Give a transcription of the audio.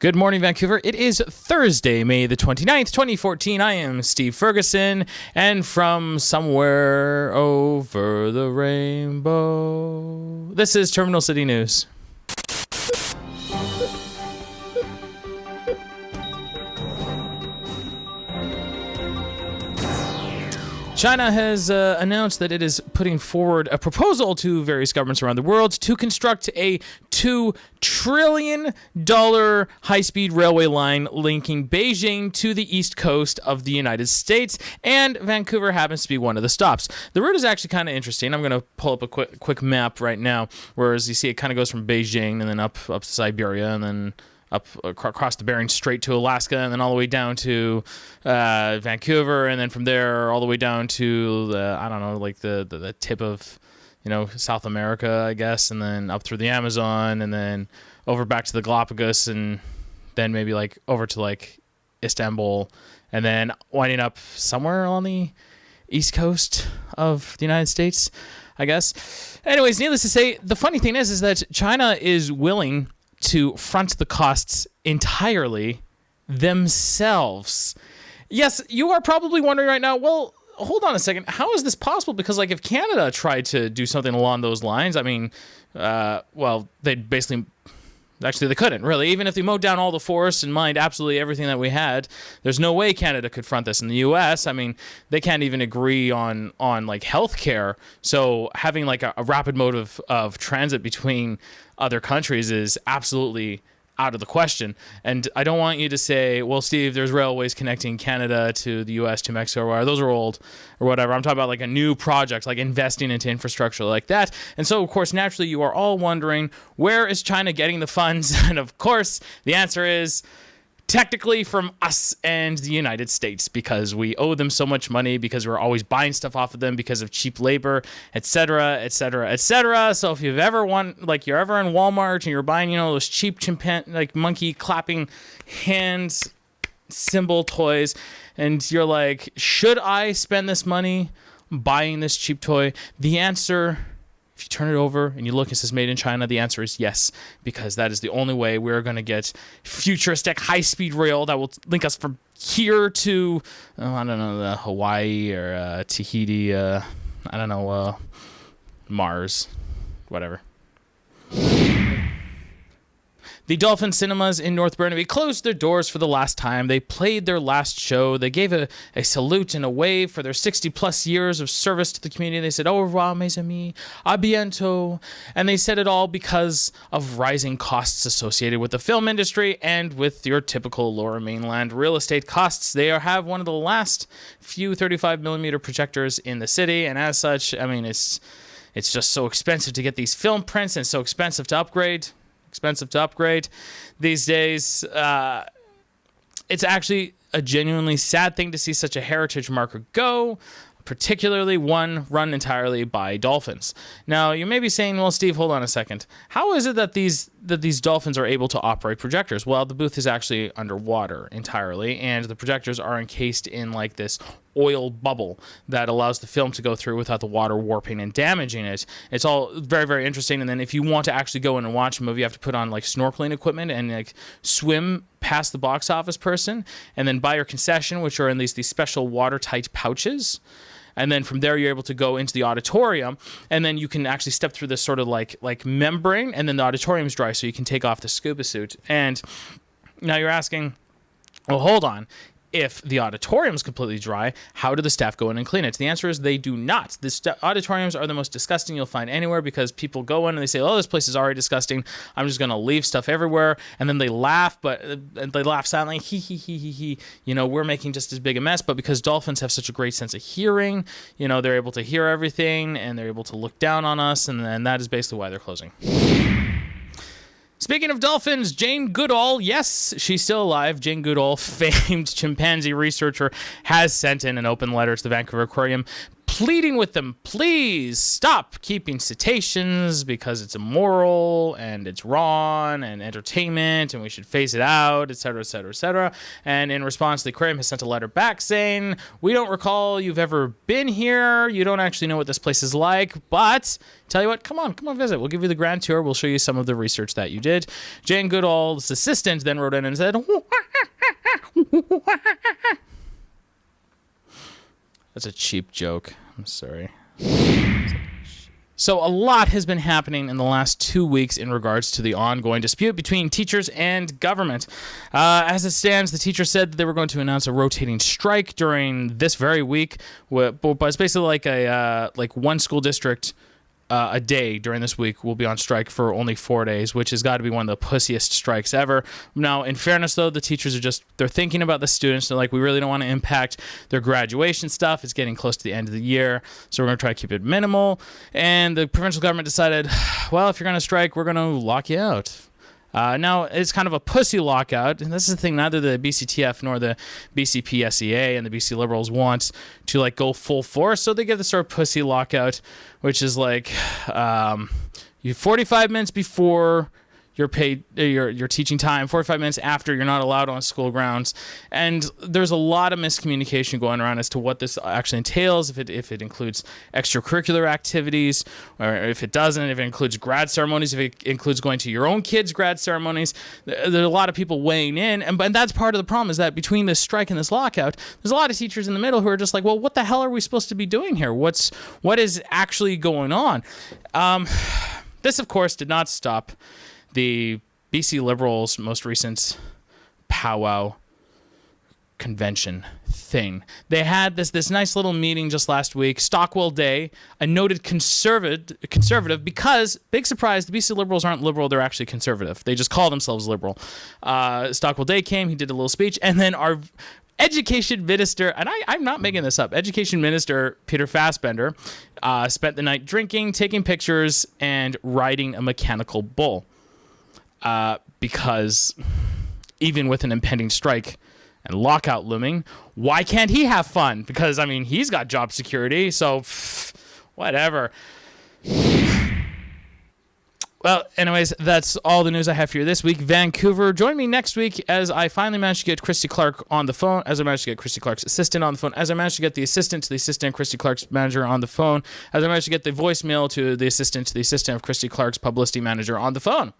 Good morning, Vancouver. It is Thursday, May the 29th, 2014. I am Steve Ferguson, and from somewhere over the rainbow, this is Terminal City News. China has announced that it is putting forward a proposal to various governments around the world to construct a $2 trillion high-speed railway line linking Beijing to the east coast of the United States, and Vancouver happens to be one of the stops. The route is actually kind of interesting. I'm going to pull up a quick map right now, whereas you see it kind of goes from Beijing and then up to Siberia and then up across the Bering Strait to Alaska, and then all the way down to Vancouver, and then from there all the way down to the tip of South America, I guess, and then up through the Amazon, and then over back to the Galapagos, and then maybe over to Istanbul, and then winding up somewhere on the east coast of the United States, I guess. Anyways, needless to say, the funny thing is that China is willing to front the costs entirely themselves. Yes, you are probably wondering right now, well, hold on a second. How is this possible? Because if Canada tried to do something along those lines, they'd basically... Actually, they couldn't, really. Even if they mowed down all the forests and mined absolutely everything that we had, there's no way Canada could front this. In the U.S., they can't even agree on healthcare. So having a rapid mode of transit between other countries is absolutely out of the question. And I don't want you to say, well, Steve, there's railways connecting Canada to the U.S. to Mexico, or those are old or whatever. I'm talking about a new project, investing into infrastructure like that. And so, of course, naturally, you are all wondering, where is China getting the funds? And of course, the answer is technically from us and the United States, because we owe them so much money, because we're always buying stuff off of them because of cheap labor, etc., etc., etc. So if you've ever you're ever in Walmart and you're buying, those cheap monkey clapping hands symbol toys, and you're like, should I spend this money buying this cheap toy? The answer, if you turn it over and you look, it says made in China, the answer is yes, because that is the only way we're going to get futuristic high-speed rail that will link us from here to, Hawaii or Tahiti, Mars, whatever. The Dolphin Cinemas in North Burnaby closed their doors for the last time. They played their last show. They gave a salute and a wave for their 60-plus years of service to the community. They said, au revoir, mes amis, à bientôt. And they said it all because of rising costs associated with the film industry and with your typical Lower Mainland real estate costs. They have one of the last few 35mm projectors in the city, and as such, it's just so expensive to get these film prints and so expensive to upgrade these days. It's actually a genuinely sad thing to see such a heritage marker go, particularly one run entirely by dolphins. Now, you may be saying, well, Steve, hold on a second. How is it that these dolphins are able to operate projectors? Well, the booth is actually underwater entirely, and the projectors are encased in this oil bubble that allows the film to go through without the water warping and damaging it. It's all very, very interesting. And then if you want to actually go in and watch a movie, you have to put on snorkeling equipment and swim past the box office person, and then buy your concession, which are in these special watertight pouches. And then from there, you're able to go into the auditorium, and then you can actually step through this sort of like membrane, and then the auditorium's dry, so you can take off the scuba suit. And now you're asking, well, hold on. If the auditorium is completely dry, how do the staff go in and clean it? The answer is they do not. The auditoriums are the most disgusting you'll find anywhere, because people go in and they say, oh, this place is already disgusting. I'm just going to leave stuff everywhere. And then they laugh, but they laugh silently. He. We're making just as big a mess. But because dolphins have such a great sense of hearing, they're able to hear everything, and they're able to look down on us. And that is basically why they're closing. Speaking of dolphins, Jane Goodall, yes, she's still alive. Jane Goodall, famed chimpanzee researcher, has sent in an open letter to the Vancouver Aquarium pleading with them, please stop keeping cetaceans because it's immoral and it's wrong and entertainment and we should phase it out, etc., etc., etc. And in response, the aquarium has sent a letter back saying, we don't recall you've ever been here. You don't actually know what this place is like, but tell you what, come on visit. We'll give you the grand tour. We'll show you some of the research that you did. Jane Goodall's assistant then wrote in and said, that's a cheap joke. I'm sorry. So a lot has been happening in the last 2 weeks in regards to the ongoing dispute between teachers and government. As it stands, the teachers said that they were going to announce a rotating strike during this very week, but it's basically like like one school district a day during this week will be on strike for only 4 days, which has got to be one of the pussiest strikes ever. Now, in fairness, though, the teachers they're thinking about the students. They're like, we really don't want to impact their graduation stuff. It's getting close to the end of the year, so we're going to try to keep it minimal. And the provincial government decided, well, if you're going to strike, we're going to lock you out. Now, it's kind of a pussy lockout, and this is the thing neither the BCTF nor the BCPSEA and the BC Liberals want to like go full force, so they give the sort of pussy lockout, which is like you 45 minutes before your paid your teaching time, 45 minutes after you're not allowed on school grounds. And there's a lot of miscommunication going around as to what this actually entails, if it includes extracurricular activities, or if it doesn't, if it includes grad ceremonies, if it includes going to your own kids' grad ceremonies. There's a lot of people weighing in, and that's part of the problem, is that between this strike and this lockout, there's a lot of teachers in the middle who are just like, well, what the hell are we supposed to be doing here? What is actually going on? This, of course, did not stop the BC Liberals' most recent powwow convention thing. They had this nice little meeting just last week, Stockwell Day, a noted conservative, because, big surprise, the BC Liberals aren't liberal, they're actually conservative. They just call themselves liberal. Stockwell Day came, he did a little speech, and then our Education Minister, and I'm not making this up, Education Minister Peter Fassbender spent the night drinking, taking pictures, and riding a mechanical bull. Because even with an impending strike and lockout looming, why can't he have fun? Because, I mean, he's got job security, so whatever. Well, anyways, that's all the news I have for you this week. Vancouver, join me next week as I finally managed to get Christy Clark on the phone, as I managed to get Christy Clark's assistant on the phone, as I managed to get the assistant to the assistant, Christy Clark's manager on the phone, as I managed to get the voicemail to the assistant of Christy Clark's publicity manager on the phone.